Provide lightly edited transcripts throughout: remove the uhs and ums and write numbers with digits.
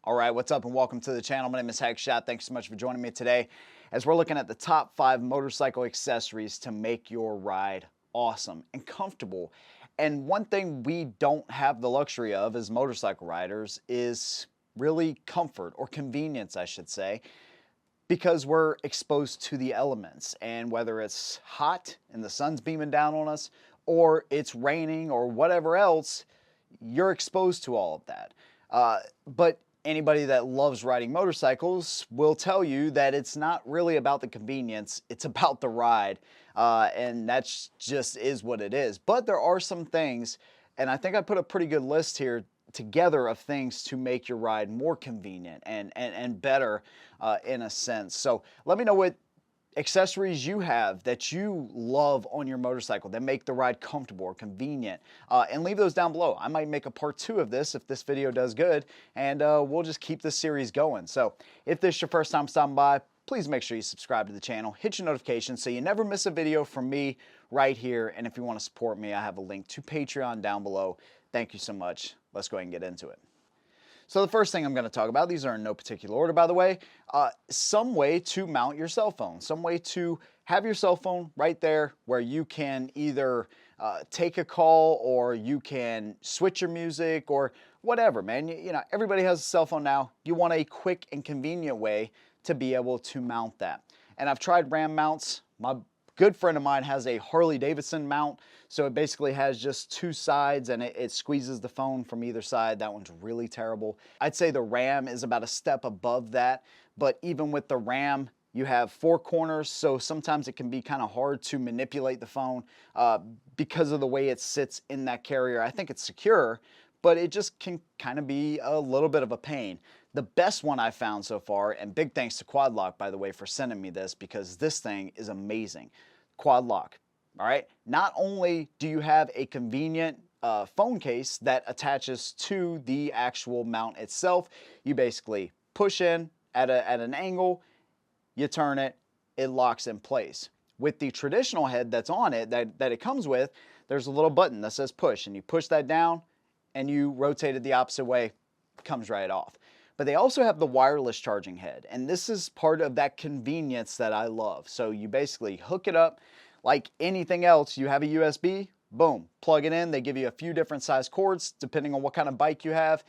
All right, what's up and welcome to the channel. My name is Hackshot. Thanks so much for joining me today as we're looking at the top 5 motorcycle accessories to make your ride awesome and comfortable. And one thing we don't have the luxury of as motorcycle riders is really comfort, or convenience I should say, because we're exposed to the elements. And whether it's hot and the sun's beaming down on us, or it's raining or whatever else, you're exposed to all of that. But anybody that loves riding motorcycles will tell you that it's not really about the convenience, it's about the ride. And that's just is what it is. But there are some things, and I think I put a pretty good list here together of things to make your ride more convenient and better in a sense. So let me know what accessories you have that you love on your motorcycle that make the ride comfortable or convenient, and leave those down below. I might make a part 2 of this if this video does good, and we'll just keep this series going. So if this is your first time stopping by, please make sure you subscribe to the channel, hit your notifications so you never miss a video from me right here. And if you want to support me, I have a link to Patreon down below. Thank you so much. Let's go ahead and get into it. So the first thing I'm going to talk about, these are in no particular order by the way, some way to mount your cell phone, some way to have your cell phone right there where you can either take a call, or you can switch your music, or whatever, man. You know, everybody has a cell phone now. You want a quick and convenient way to be able to mount that. And I've tried RAM mounts. My good friend of mine has a Harley Davidson mount, so it basically has just 2 sides and it squeezes the phone from either side. That one's really terrible. I'd say the RAM is about a step above that, but even with the RAM, you have 4 corners, so sometimes it can be kind of hard to manipulate the phone because of the way it sits in that carrier. I think it's secure, but it just can kind of be a little bit of a pain. The best one I found so far, and big thanks to Quad Lock, by the way, for sending me this, because this thing is amazing. Quad Lock, all right? Not only do you have a convenient phone case that attaches to the actual mount itself, you basically push in at an angle, you turn it, it locks in place. With the traditional head that's on it, that it comes with, there's a little button that says push, and you push that down, and you rotate it the opposite way, it comes right off. But they also have the wireless charging head, and this is part of that convenience that I love. So you basically hook it up like anything else. You have a USB, boom, plug it in. They give you a few different size cords depending on what kind of bike you have,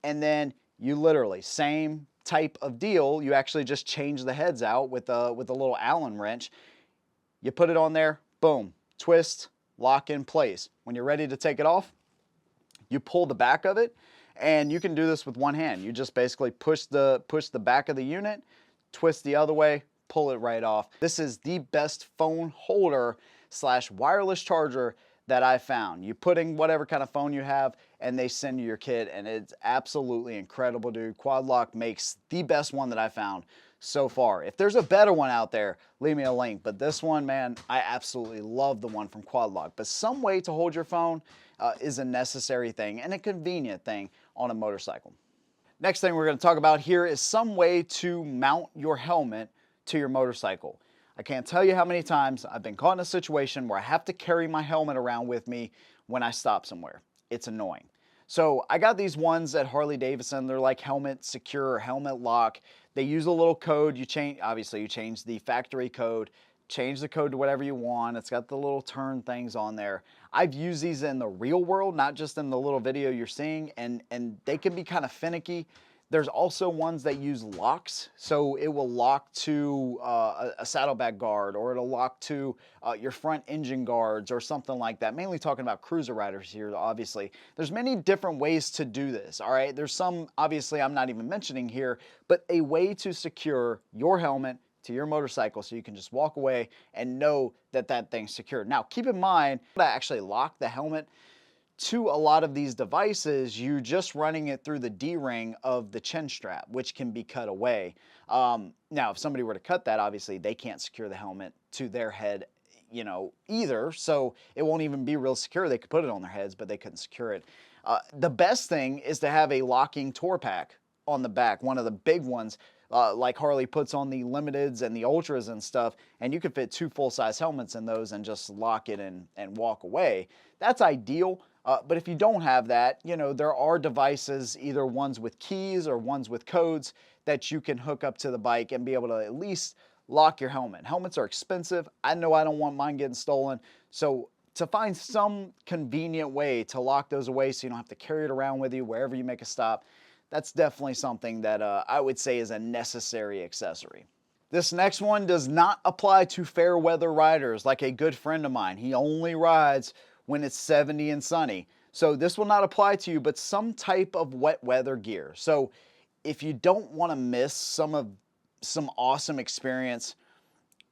and then you literally, same type of deal, you actually just change the heads out with a little Allen wrench. You put it on there, boom, twist, lock in place. When you're ready to take it off, you pull the back of it. And you can do this with one hand. You just basically push the back of the unit, twist the other way, pull it right off. This is the best phone holder / wireless charger that I found. You put in whatever kind of phone you have, and they send you your kit, and it's absolutely incredible, dude. Quad Lock makes the best one that I found so far. If there's a better one out there, leave me a link. But this one, man, I absolutely love the one from Quad Lock. But some way to hold your phone is a necessary thing and a convenient thing on a motorcycle. Next thing we're going to talk about here is some way to mount your helmet to your motorcycle. I can't tell you how many times I've been caught in a situation where I have to carry my helmet around with me when I stop somewhere. It's annoying. So I got these ones at Harley Davidson. They're like helmet secure or helmet lock. They use a little code. You change the factory code, change the code to whatever you want. It's got the little turn things on there. I've used these in the real world, not just in the little video you're seeing, and they can be kind of finicky. There's also ones that use locks, so it will lock to a saddlebag guard, or it'll lock to your front engine guards or something like that. Mainly talking about cruiser riders here, obviously. There's many different ways to do this, all right? There's some, obviously, I'm not even mentioning here, but a way to secure your helmet to your motorcycle so you can just walk away and know that that thing's secure. Now, keep in mind, to actually lock the helmet to a lot of these devices, you just running it through the D-ring of the chin strap, which can be cut away. Now, if somebody were to cut that, obviously they can't secure the helmet to their head, you know, either, so it won't even be real secure. They could put it on their heads, but they couldn't secure it. The best thing is to have a locking tour pack on the back, one of the big ones, like Harley puts on the Limiteds and the Ultras and stuff, and you could fit 2 full-size helmets in those and just lock it and walk away. That's ideal. But if you don't have that, you know, there are devices, either ones with keys or ones with codes, that you can hook up to the bike and be able to at least lock your helmet. Helmets are expensive. I know I don't want mine getting stolen. So to find some convenient way to lock those away so you don't have to carry it around with you wherever you make a stop, that's definitely something that I would say is a necessary accessory. This next one does not apply to fair weather riders like a good friend of mine. He only rides when it's 70 and sunny. So this will not apply to you, but some type of wet weather gear. So if you don't want to miss some awesome experience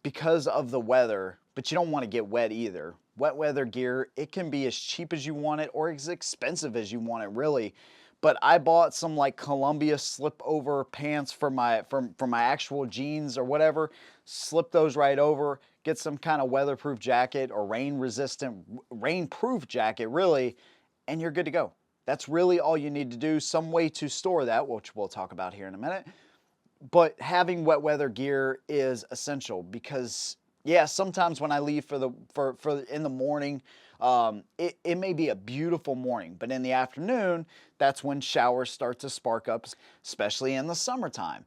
because of the weather, but you don't want to get wet either, wet weather gear, it can be as cheap as you want it or as expensive as you want it, really. But I bought some like Columbia slip over pants for my actual jeans or whatever, slip those right over, get some kind of weatherproof jacket or rainproof jacket really, and you're good to go. That's really all you need to do. Some way to store that, which we'll talk about here in a minute. But having wet weather gear is essential because, yeah, sometimes when I leave for in the morning, it may be a beautiful morning, but in the afternoon, that's when showers start to spark up, especially in the summertime.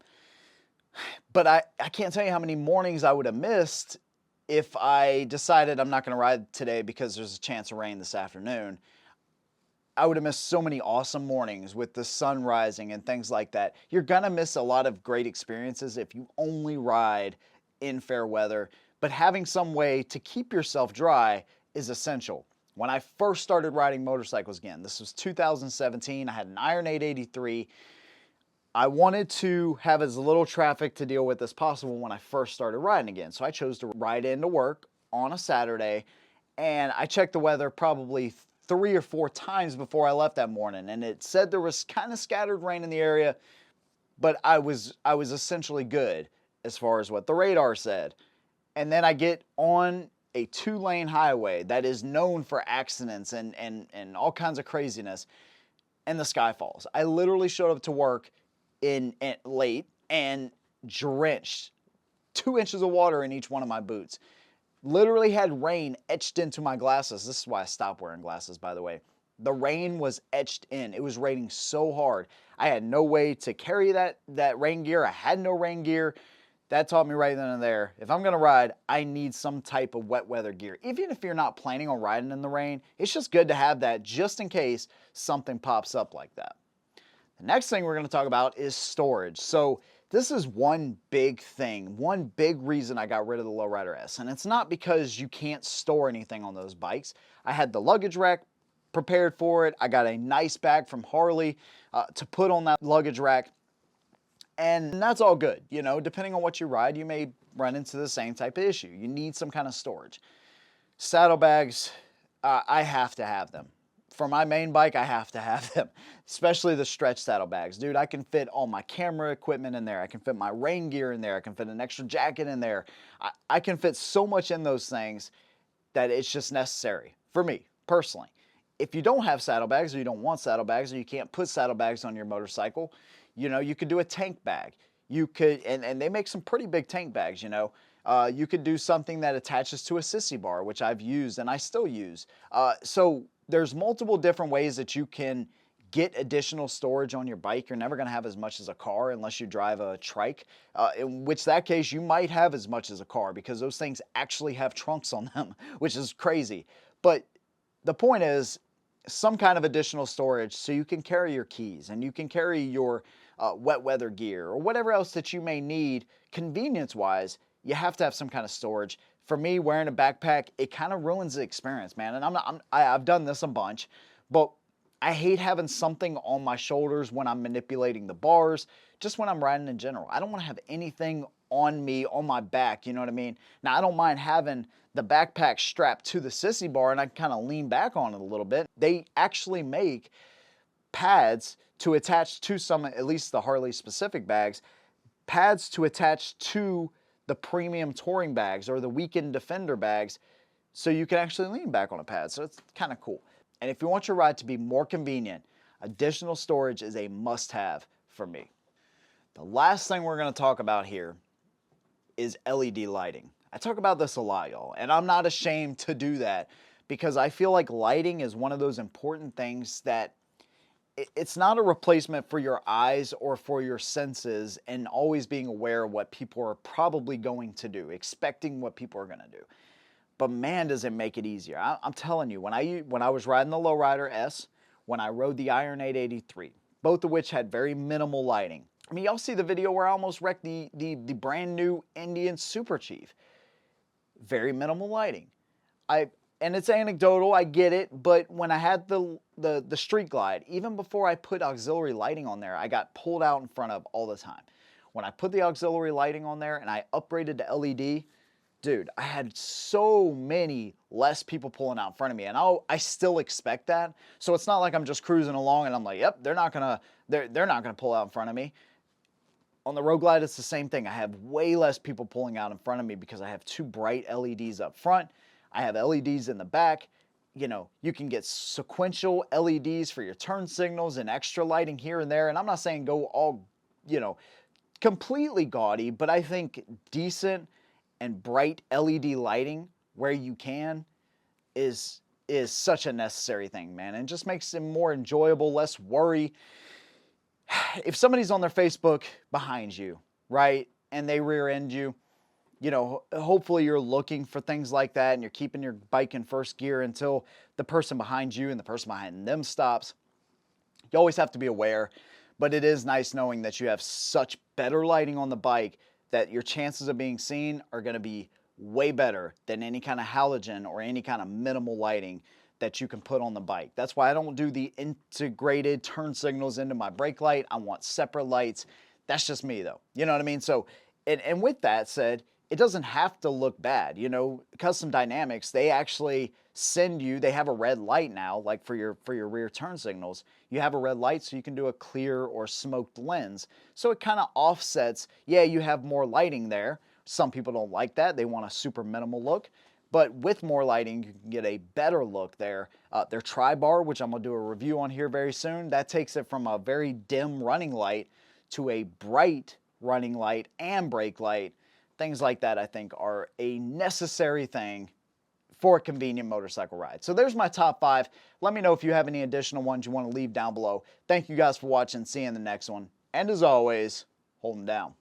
But I can't tell you how many mornings I would have missed if I decided I'm not going to ride today because there's a chance of rain this afternoon. I would have missed so many awesome mornings with the sun rising and things like that. You're going to miss a lot of great experiences if you only ride in fair weather, but having some way to keep yourself dry is essential. When I first started riding motorcycles again, this was 2017, I had an Iron 883. I wanted to have as little traffic to deal with as possible when I first started riding again. So I chose to ride into work on a Saturday, and I checked the weather probably 3 or 4 times before I left that morning, and it said there was kind of scattered rain in the area, but I was essentially good as far as what the radar said. And then I get on a 2-lane highway that is known for accidents and all kinds of craziness, and the sky falls. I literally showed up to work late and drenched, 2 inches of water in each one of my boots. Literally had rain etched into my glasses. This is why I stopped wearing glasses, by the way. The rain was etched in. It was raining so hard. I had no way to carry that rain gear. I had no rain gear. That taught me right then and there, if I'm going to ride, I need some type of wet weather gear. Even if you're not planning on riding in the rain, it's just good to have that just in case something pops up like that. The next thing we're going to talk about is storage. So this is one big thing, one big reason I got rid of the Lowrider S. And it's not because you can't store anything on those bikes. I had the luggage rack prepared for it. I got a nice bag from Harley to put on that luggage rack. And that's all good. You know, depending on what you ride, you may run into the same type of issue. You need some kind of storage. Saddlebags, I have to have them. For my main bike, I have to have them, especially the stretch saddlebags. Dude, I can fit all my camera equipment in there. I can fit my rain gear in there. I can fit an extra jacket in there. I can fit so much in those things that it's just necessary for me, personally. If you don't have saddlebags or you don't want saddlebags or you can't put saddlebags on your motorcycle, you know, you could do a tank bag. You could, and they make some pretty big tank bags, you know. You could do something that attaches to a sissy bar, which I've used and I still use. So there's multiple different ways that you can get additional storage on your bike. You're never going to have as much as a car unless you drive a trike, in which that case you might have as much as a car because those things actually have trunks on them, which is crazy. But the point is some kind of additional storage so you can carry your keys and you can carry your wet weather gear or whatever else that you may need convenience-wise. You have to have some kind of storage. For me, wearing a backpack, it kind of ruins the experience, man. And I've done this a bunch, but I hate having something on my shoulders when I'm manipulating the bars, just when I'm riding in general. I don't want to have anything on me, on my back, you know what I mean? Now, I don't mind having the backpack strapped to the sissy bar and I can kind of lean back on it a little bit. They actually make pads to attach to some, at least the Harley specific bags, pads to attach to the premium touring bags or the weekend defender bags so you can actually lean back on a pad. So it's kind of cool. And if you want your ride to be more convenient, additional storage is a must-have for me. The last thing we're going to talk about here is LED lighting. I talk about this a lot, y'all, and I'm not ashamed to do that because I feel like lighting is one of those important things that it's not a replacement for your eyes or for your senses and always being aware of what people are probably going to do, expecting what people are going to do. But man, does it make it easier. I'm telling you, when I was riding the Lowrider S, when I rode the Iron 883, both of which had very minimal lighting. I mean, y'all see the video where I almost wrecked the brand new Indian Super Chief. Very minimal lighting. And it's anecdotal, I get it, but when I had the Street Glide, even before I put auxiliary lighting on there, I got pulled out in front of all the time. When I put the auxiliary lighting on there and I upgraded to LED, dude, I had so many less people pulling out in front of me, and I still expect that. So it's not like I'm just cruising along and I'm like, yep, they're not gonna pull out in front of me. On the Road Glide, it's the same thing. I have way less people pulling out in front of me because I have two bright LEDs up front. I have LEDs in the back. You know, you can get sequential LEDs for your turn signals and extra lighting here and there. And I'm not saying go all, you know, completely gaudy, but I think decent and bright LED lighting where you can is such a necessary thing, man. And just makes it more enjoyable, less worry. If somebody's on their Facebook behind you, right, and they rear end you, you know, hopefully you're looking for things like that and you're keeping your bike in first gear until the person behind you and the person behind them stops. You always have to be aware, but it is nice knowing that you have such better lighting on the bike that your chances of being seen are going to be way better than any kind of halogen or any kind of minimal lighting that you can put on the bike. That's why I don't do the integrated turn signals into my brake light. I want separate lights. That's just me though. You know what I mean? So, and with that said, it doesn't have to look bad. You know, Custom Dynamics, they actually send you, they have a red light now, like for your rear turn signals. You have a red light so you can do a clear or smoked lens. So it kind of offsets, yeah, you have more lighting there. Some people don't like that. They want a super minimal look. But with more lighting, you can get a better look there. Their Tri-Bar, which I'm going to do a review on here very soon, that takes it from a very dim running light to a bright running light and brake light. Things like that, I think, are a necessary thing for a convenient motorcycle ride. So there's my top 5. Let me know if you have any additional ones you want to leave down below. Thank you guys for watching. See you in the next one. And as always, hold them down.